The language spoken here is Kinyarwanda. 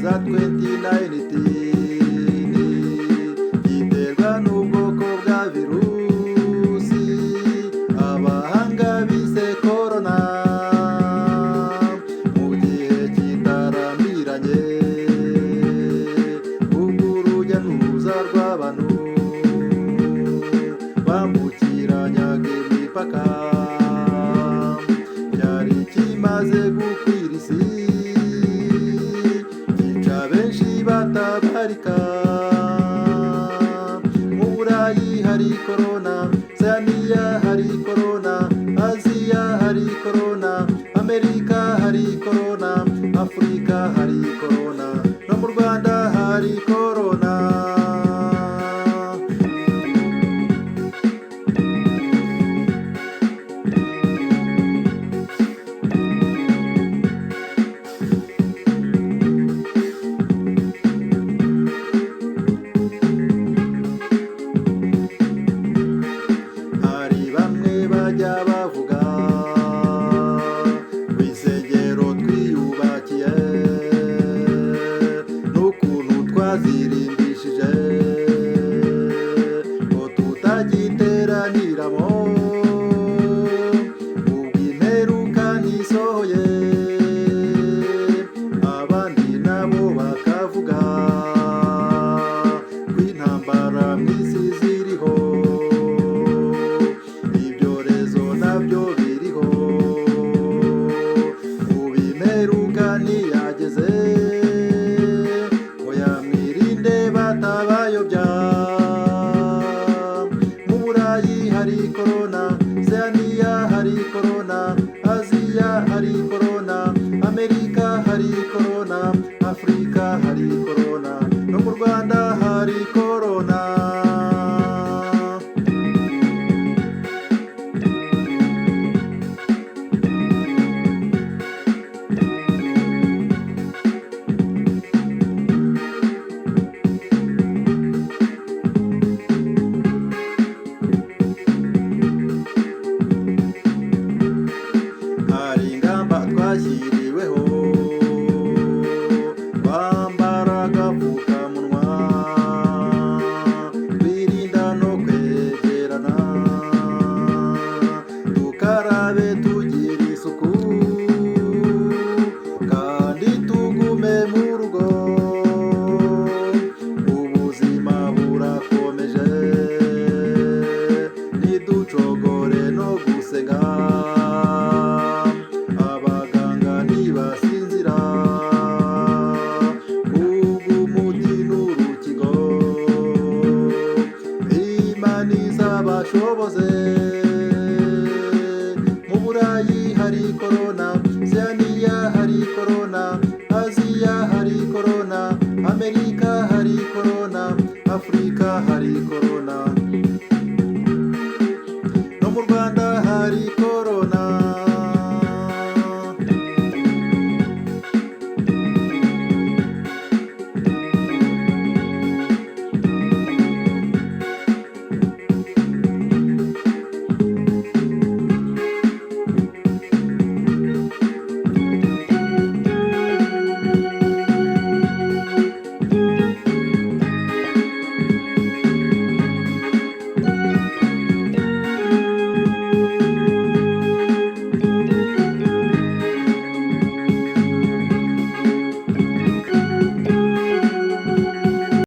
za 2019 giterwa n'ubwoko bwa virusi abahanga bise korona. Mu gihe kitarambiranye ubwo urujya n'uruza rw'abantu bambukiranyaga imipaka cyari kimaze gukwira isi cyica benshi batabarika. Mu Burayi hari korona, Oceania hari korona, Aziya hari korona, Amerika hari korona, Afurika hari korona, no mu Rwanda hari korona. Hari bamwe bajya bavuga rwisengero twiyubakiye n'ukuntu twazirimbishije ngo tutagiteraniramo. Ubwo imperuka ntisohoye abandi nabo bakavuga ko intambara mu isi ziriho, ibyorezo nabyo biriho. Ubu imperuka ntiyageze ngo yamwirinde batabayobya. Mu Burayi hari korona, Oceania hari korona, Aziya hari korona, Amerika hari korona, Afurika hari korona, no mu Rwanda hari korona. Hari ingamba twashyiriweho kwambara agapfukamunwa twirinda no kwegerana, dukarabe tugira isuku kandi tugume mu rugo. Ubuzima burakomeje ntiducogore no gusenga, abaganga ntibasinzira kubw'umuti n'urukingo. Imana izabashoboze. Mu Burayi hari korona, Oceania hari korona, Aziya hari korona, Amerika